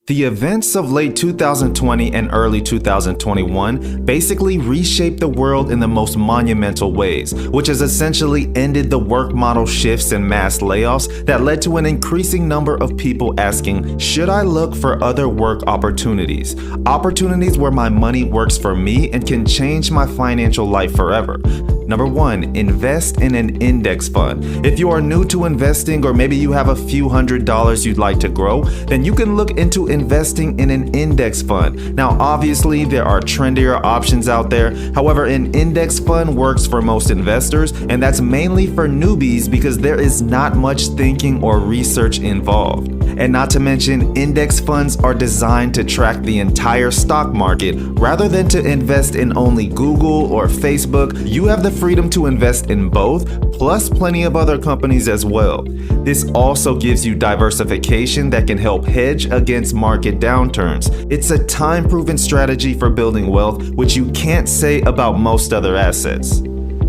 The events of late 2020 and early 2021 basically reshaped the world in the most monumental ways, which has essentially ended the work model shifts and mass layoffs that led to an increasing number of people asking, should I look for other work opportunities? Opportunities where my money works for me and can change my financial life forever. Number 1, invest in an index fund. If you are new to investing or maybe you have a few $100s you'd like to grow, then you can look into investing in an index fund. Now, obviously, there are trendier options out there. However, an index fund works for most investors, and that's mainly for newbies because there is not much thinking or research involved. And not to mention, index funds are designed to track the entire stock market rather than to invest in only Google or Facebook. You have the freedom to invest in both, plus plenty of other companies as well. This also gives you diversification that can help hedge against market downturns. It's a time-proven strategy for building wealth, which you can't say about most other assets.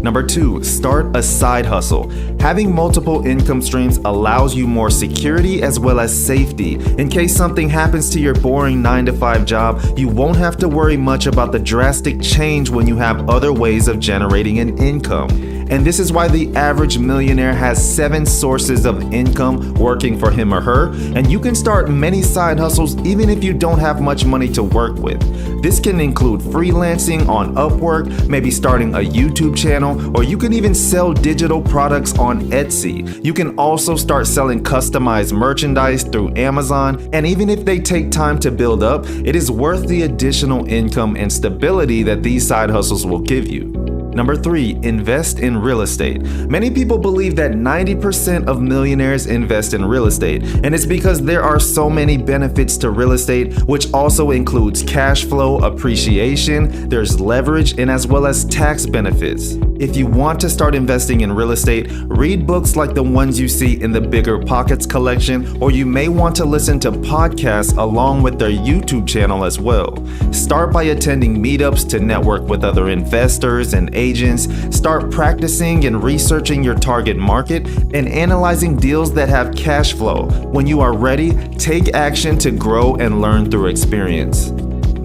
Number 2, start a side hustle. Having multiple income streams allows you more security as well as safety. In case something happens to your boring 9-to-5 job, you won't have to worry much about the drastic change when you have other ways of generating an income. And this is why the average millionaire has 7 sources of income working for him or her, and you can start many side hustles even if you don't have much money to work with. This can include freelancing on Upwork, maybe starting a YouTube channel, or you can even sell digital products on Etsy. You can also start selling customized merchandise through Amazon, and even if they take time to build up, it is worth the additional income and stability that these side hustles will give you. Number 3, invest in real estate. Many people believe that 90% of millionaires invest in real estate, and it's because there are so many benefits to real estate, which also includes cash flow, appreciation, there's leverage, and as well as tax benefits. If you want to start investing in real estate, read books like the ones you see in the Bigger Pockets collection, or you may want to listen to podcasts along with their YouTube channel as well. Start by attending meetups to network with other investors and agents. Start practicing and researching your target market and analyzing deals that have cash flow. When you are ready, take action to grow and learn through experience.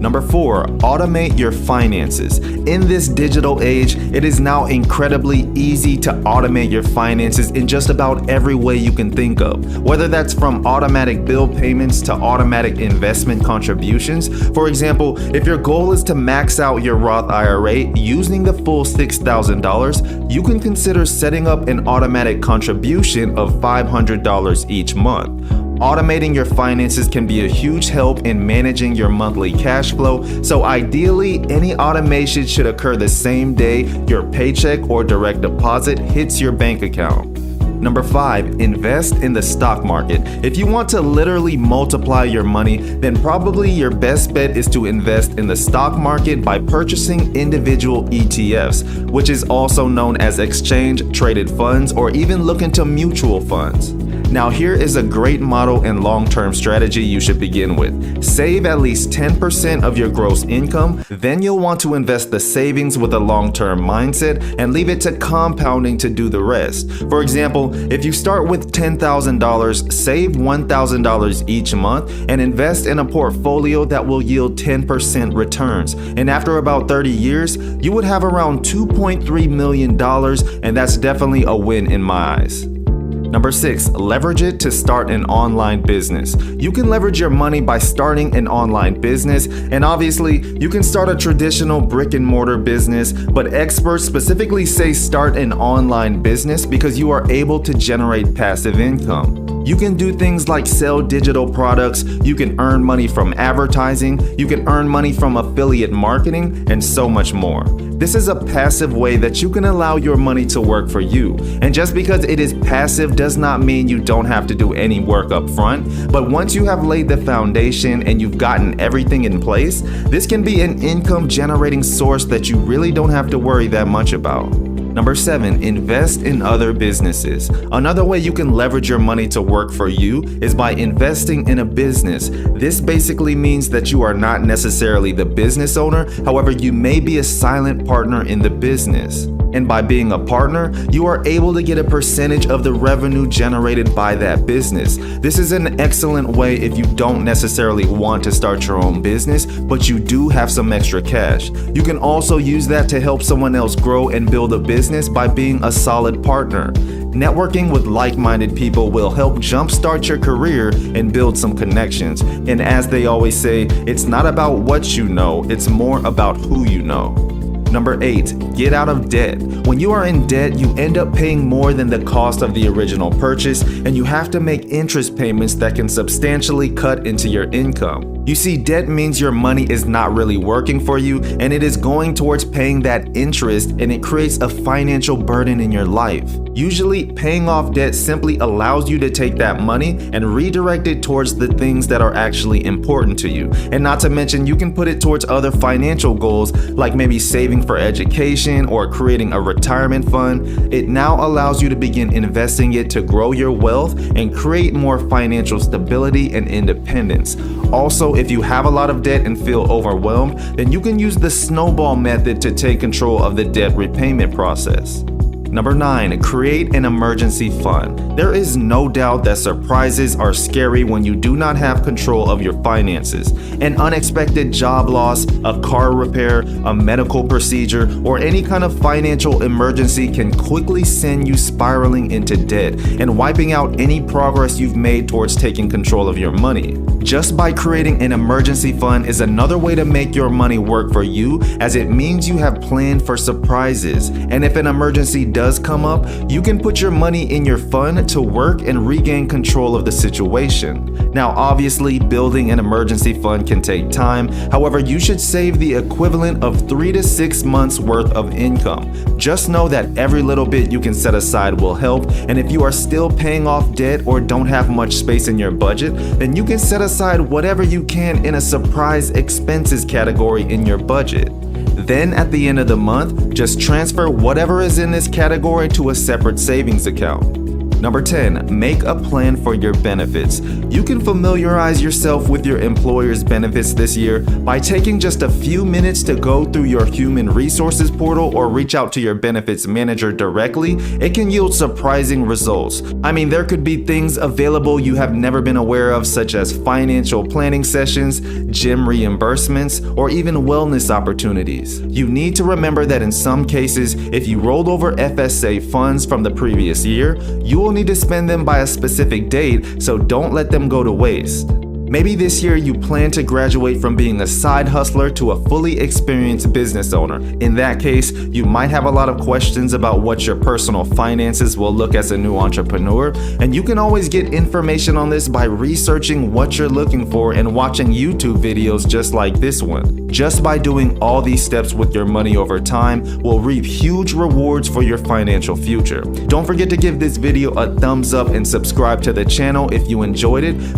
Number 4, automate your finances. In this digital age, it is now incredibly easy to automate your finances in just about every way you can think of. Whether that's from automatic bill payments to automatic investment contributions. For example, if your goal is to max out your Roth IRA using the full $6,000, you can consider setting up an automatic contribution of $500 each month. Automating your finances can be a huge help in managing your monthly cash flow, so ideally, any automation should occur the same day your paycheck or direct deposit hits your bank account. Number 5, invest in the stock market. If you want to literally multiply your money, then probably your best bet is to invest in the stock market by purchasing individual ETFs, which is also known as exchange-traded funds, or even look into mutual funds. Now here is a great model and long-term strategy you should begin with. Save at least 10% of your gross income, then you'll want to invest the savings with a long-term mindset and leave it to compounding to do the rest. For example, if you start with $10,000, save $1,000 each month and invest in a portfolio that will yield 10% returns. And after about 30 years, you would have around $2.3 million, and that's definitely a win in my eyes. Number 6, leverage it to start an online business. You can leverage your money by starting an online business, and obviously, you can start a traditional brick and mortar business, but experts specifically say start an online business because you are able to generate passive income. You can do things like sell digital products, you can earn money from advertising, you can earn money from affiliate marketing, and so much more. This is a passive way that you can allow your money to work for you. And just because it is passive does not mean you don't have to do any work up front, but once you have laid the foundation and you've gotten everything in place, this can be an income generating source that you really don't have to worry that much about. Number 7, invest in other businesses. Another way you can leverage your money to work for you is by investing in a business. This basically means that you are not necessarily the business owner, however, you may be a silent partner in the business. And by being a partner, you are able to get a percentage of the revenue generated by that business. This is an excellent way if you don't necessarily want to start your own business, but you do have some extra cash. You can also use that to help someone else grow and build a business by being a solid partner. Networking with like-minded people will help jumpstart your career and build some connections. And as they always say, it's not about what you know, it's more about who you know. Number 8, get out of debt. When you are in debt, you end up paying more than the cost of the original purchase, and you have to make interest payments that can substantially cut into your income. You see, debt means your money is not really working for you, and it is going towards paying that interest, and it creates a financial burden in your life. Usually, paying off debt simply allows you to take that money and redirect it towards the things that are actually important to you. And not to mention, you can put it towards other financial goals, like maybe saving for education or creating a retirement fund. It now allows you to begin investing it to grow your wealth and create more financial stability and independence. Also, if you have a lot of debt and feel overwhelmed, then you can use the snowball method to take control of the debt repayment process. Number 9, create an emergency fund. There is no doubt that surprises are scary when you do not have control of your finances. An unexpected job loss, a car repair, a medical procedure, or any kind of financial emergency can quickly send you spiraling into debt and wiping out any progress you've made towards taking control of your money. Just by creating an emergency fund is another way to make your money work for you, as it means you have planned for surprises. And if an emergency does come up, you can put your money in your fund to work and regain control of the situation. Now, obviously, building an emergency fund can take time. However, you should save the equivalent of 3 to 6 months worth of income. Just know that every little bit you can set aside will help, and if you are still paying off debt or don't have much space in your budget, then you can set aside whatever you can in a surprise expenses category in your budget. Then at the end of the month, just transfer whatever is in this category to a separate savings account. Number 10, make a plan for your benefits. You can familiarize yourself with your employer's benefits this year by taking just a few minutes to go through your human resources portal or reach out to your benefits manager directly. It can yield surprising results. I mean, there could be things available you have never been aware of, such as financial planning sessions, gym reimbursements, or even wellness opportunities. You need to remember that in some cases, if you rolled over FSA funds from the previous year, you will need to spend them by a specific date, so don't let them go to waste. Maybe this year you plan to graduate from being a side hustler to a fully experienced business owner. In that case, you might have a lot of questions about what your personal finances will look as a new entrepreneur, and you can always get information on this by researching what you're looking for and watching YouTube videos just like this one. Just by doing all these steps with your money over time will reap huge rewards for your financial future. Don't forget to give this video a thumbs up and subscribe to the channel if you enjoyed it.